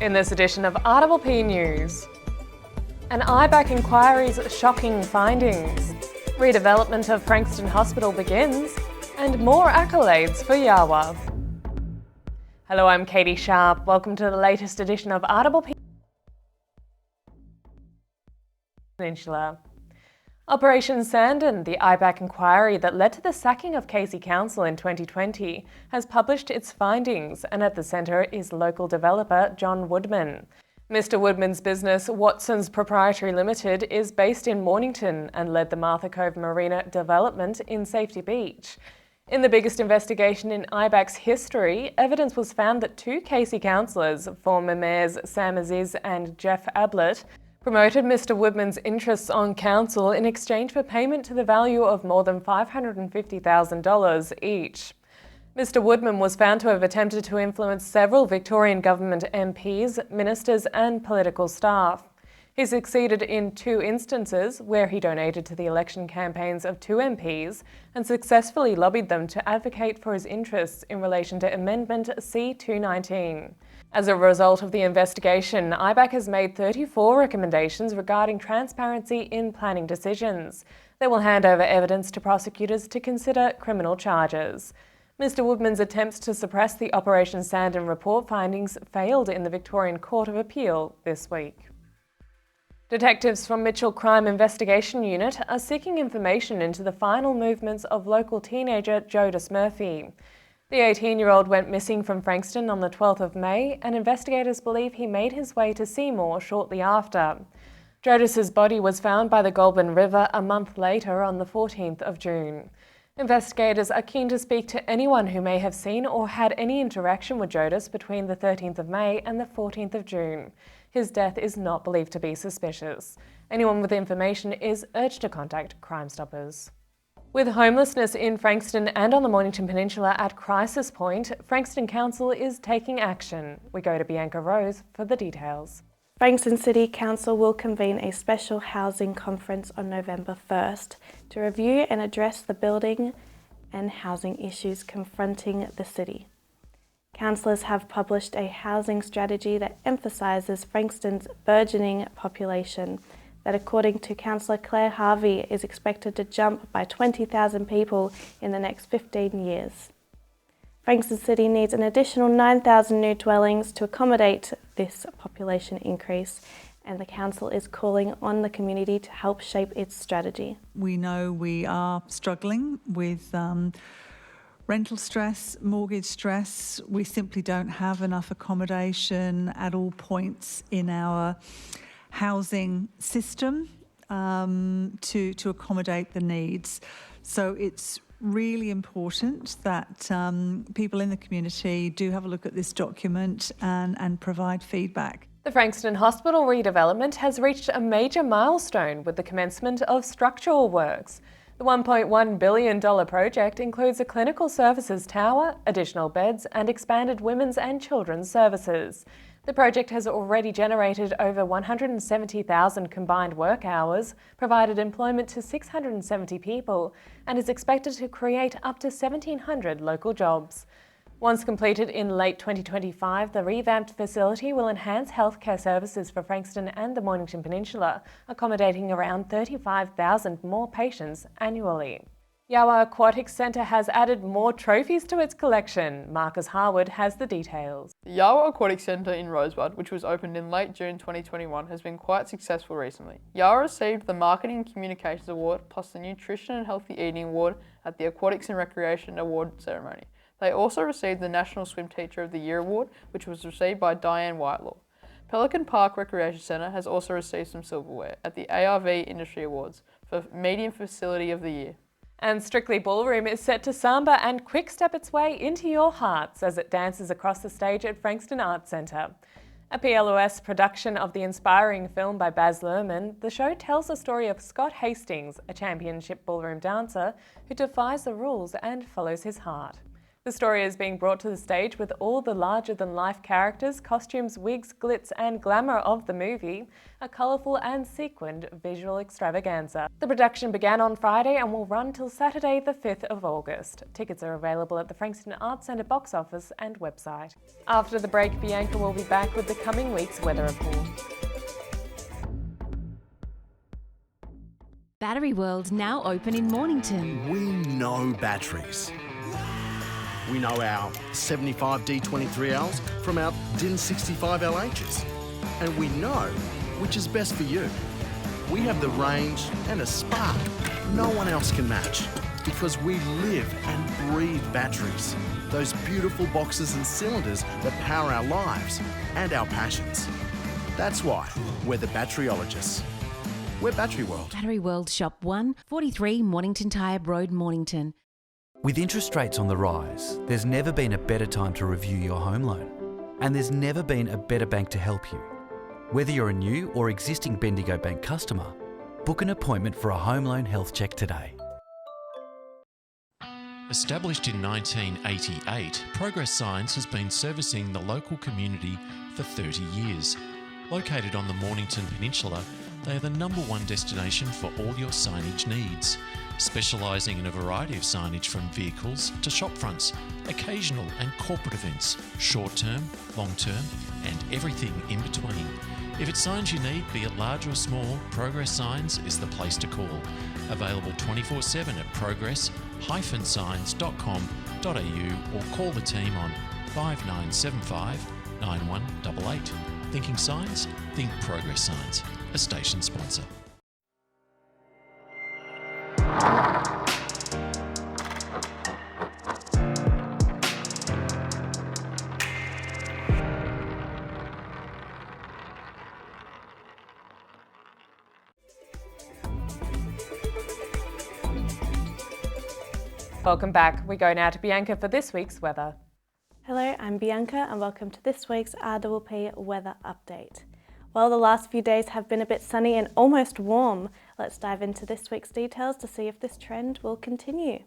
In this edition of RPP News, an IBAC inquiry's shocking findings, redevelopment of Frankston Hospital begins, and more accolades for Yawa. Hello, I'm Catie Sharp. Welcome to the latest edition of RPP Peninsula. Operation Sandon, the IBAC inquiry that led to the sacking of Catie Council in 2020, has published its findings, and at the centre is local developer John Woodman. Mr Woodman's business, Watson's Proprietary Limited, is based in Mornington and led the Martha Cove Marina development in Safety Beach. In the biggest investigation in IBAC's history, evidence was found that two Catie councillors, former mayors Sam Aziz and Jeff Ablett, promoted Mr Woodman's interests on council in exchange for payment to the value of more than $550,000 each. Mr Woodman was found to have attempted to influence several Victorian government MPs, ministers and political staff. He succeeded in two instances where he donated to the election campaigns of two MPs and successfully lobbied them to advocate for his interests in relation to Amendment C-219. As a result of the investigation, IBAC has made 34 recommendations regarding transparency in planning decisions. They will hand over evidence to prosecutors to consider criminal charges. Mr Woodman's attempts to suppress the Operation Sandon report findings failed in the Victorian Court of Appeal this week. Detectives from Mitchell Crime Investigation Unit are seeking information into the final movements of local teenager Jodis Murphy. The 18-year-old went missing from Frankston on the 12th of May, and investigators believe he made his way to Seymour shortly after. Jodis's body was found by the Goulburn River a month later on the 14th of June. Investigators are keen to speak to anyone who may have seen or had any interaction with Jodis between the 13th of May and the 14th of June. His death is not believed to be suspicious. Anyone with information is urged to contact Crime Stoppers. With homelessness in Frankston and on the Mornington Peninsula at crisis point, Frankston Council is taking action. We go to Bianca Rose for the details. Frankston City Council will convene a special housing conference on November 1st to review and address the building and housing issues confronting the city. Councillors have published a housing strategy that emphasises Frankston's burgeoning population, that according to Councillor Claire Harvey is expected to jump by 20,000 people in the next 15 years. Frankston City needs an additional 9,000 new dwellings to accommodate this population increase, and the Council is calling on the community to help shape its strategy. We know we are struggling with rental stress, mortgage stress. We simply don't have enough accommodation at all points in our housing system to accommodate the needs. So it's really important that people in the community do have a look at this document and provide feedback. The Frankston Hospital redevelopment has reached a major milestone with the commencement of structural works. The $1.1 billion project includes a clinical services tower, additional beds and expanded women's and children's services. The project has already generated over 170,000 combined work hours, provided employment to 670 people, and is expected to create up to 1,700 local jobs. Once completed in late 2025, the revamped facility will enhance healthcare services for Frankston and the Mornington Peninsula, accommodating around 35,000 more patients annually. Yawa Aquatic Centre has added more trophies to its collection. Marcus Harwood has the details. The Yawa Aquatic Centre in Rosebud, which was opened in late June 2021, has been quite successful recently. Yawa received the Marketing and Communications Award plus the Nutrition and Healthy Eating Award at the Aquatics and Recreation Award ceremony. They also received the National Swim Teacher of the Year Award, which was received by Diane Whitelaw. Pelican Park Recreation Centre has also received some silverware at the ARV Industry Awards for Medium Facility of the Year. And Strictly Ballroom is set to samba and quick step its way into your hearts as it dances across the stage at Frankston Arts Centre. A PLOS production of the inspiring film by Baz Luhrmann, the show tells the story of Scott Hastings, a championship ballroom dancer who defies the rules and follows his heart. The story is being brought to the stage with all the larger-than-life characters, costumes, wigs, glitz and glamour of the movie, a colourful and sequined visual extravaganza. The production began on Friday and will run till Saturday the 5th of August. Tickets are available at the Frankston Arts Centre box office and website. After the break, Bianca will be back with the coming week's weather report. Battery World now open in Mornington. We know batteries. We know our 75 D23Ls from our DIN 65 LHs. And we know which is best for you. We have the range and a spark no one else can match because we live and breathe batteries. Those beautiful boxes and cylinders that power our lives and our passions. That's why we're the batteryologists. We're Battery World. Battery World Shop 1, 43 Mornington Tyre Road, Mornington. With interest rates on the rise, there's never been a better time to review your home loan. And there's never been a better bank to help you. Whether you're a new or existing Bendigo Bank customer, book an appointment for a home loan health check today. Established in 1988, Progress Signs has been servicing the local community for 30 years. Located on the Mornington Peninsula, they are the #1 destination for all your signage needs, specialising in a variety of signage from vehicles to shop fronts, occasional and corporate events, short-term, long-term and everything in between. If it's signs you need, be it large or small, Progress Signs is the place to call. Available 24/7 at progress-signs.com.au or call the team on 5975 9188. Thinking signs? Think Progress Signs, a station sponsor. Welcome back. We go now to Bianca for this week's weather. Hello, I'm Bianca and welcome to this week's RPP weather update. While the last few days have been a bit sunny and almost warm, let's dive into this week's details to see if this trend will continue.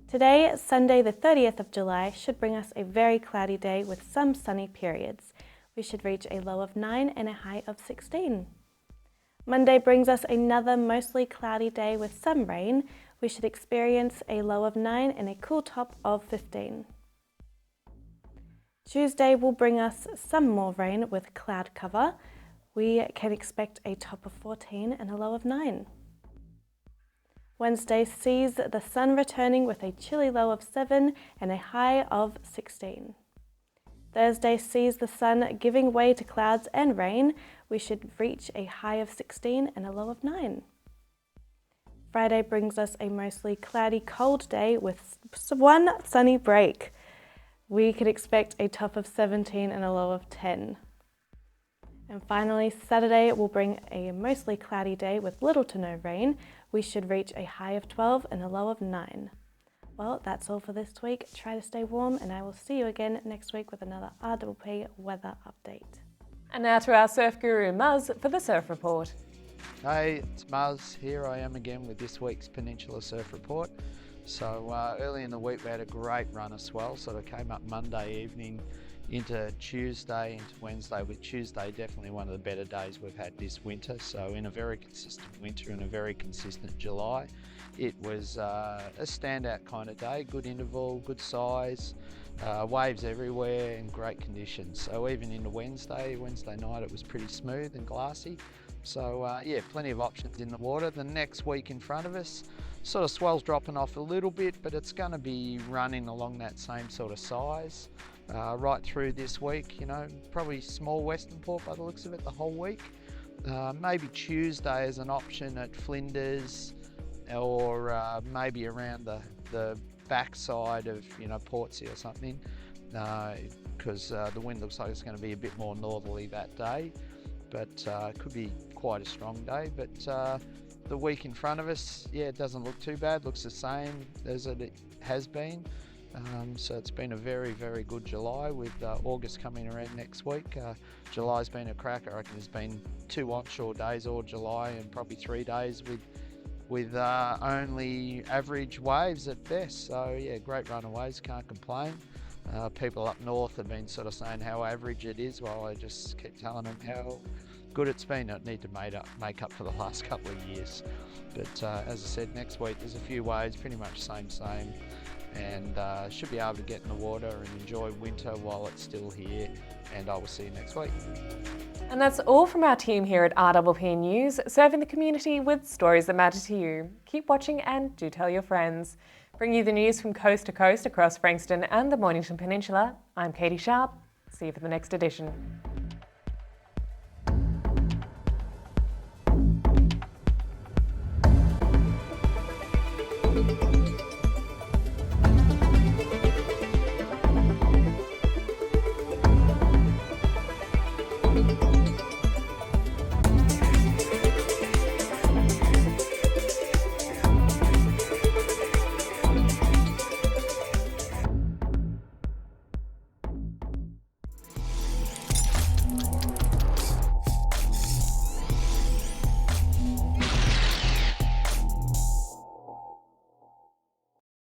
Today, Sunday the 30th of July, should bring us a very cloudy day with some sunny periods. We should reach a low of 9 and a high of 16. Monday brings us another mostly cloudy day with some rain. We should experience a low of 9 and a cool top of 15. Tuesday will bring us some more rain with cloud cover. We can expect a top of 14 and a low of 9. Wednesday sees the sun returning with a chilly low of 7 and a high of 16. Thursday sees the sun giving way to clouds and rain. We should reach a high of 16 and a low of 9. Friday brings us a mostly cloudy, cold day with one sunny break. We could expect a top of 17 and a low of 10. And finally, Saturday will bring a mostly cloudy day with little to no rain. We should reach a high of 12 and a low of 9. Well, that's all for this week. Try to stay warm and I will see you again next week with another RPP weather update. And now to our surf guru Muzz for the surf report. Hey, it's Muzz. Here I am again with this week's Peninsula Surf Report. So early in the week we had a great run of swell, sort of came up Monday evening into Tuesday, into Wednesday, with Tuesday definitely one of the better days we've had this winter. So in a very consistent winter and a very consistent July, it was a standout kind of day, good interval, good size, waves everywhere and great conditions. So even into Wednesday night it was pretty smooth and glassy. So yeah, plenty of options in the water. The next week in front of us, sort of swell's dropping off a little bit, but it's going to be running along that same sort of size right through this week. You know, probably small Western Port by the looks of it the whole week. Maybe Tuesday as an option at Flinders, or maybe around the backside of, you know, Portsea or something, because the wind looks like it's going to be a bit more northerly that day. But it could be quite a strong day. But the week in front of us, yeah, it doesn't look too bad. Looks the same as it has been. So it's been a very, very good July with August coming around next week. July's been a cracker. I reckon there's been 2 onshore days all July and probably 3 days with with only average waves at best. So yeah, great run of waves, can't complain. People up north have been sort of saying how average it is, while I just keep telling them how good it's been. I need to make up for the last couple of years. But as I said, next week there's a few waves, pretty much same, and should be able to get in the water and enjoy winter while it's still here, and I will see you next week. And that's all from our team here at RPP News, serving the community with stories that matter to you. Keep watching and do tell your friends. Bring you the news from coast to coast across Frankston and the Mornington Peninsula. I'm Catie Sharp. See you for the next edition.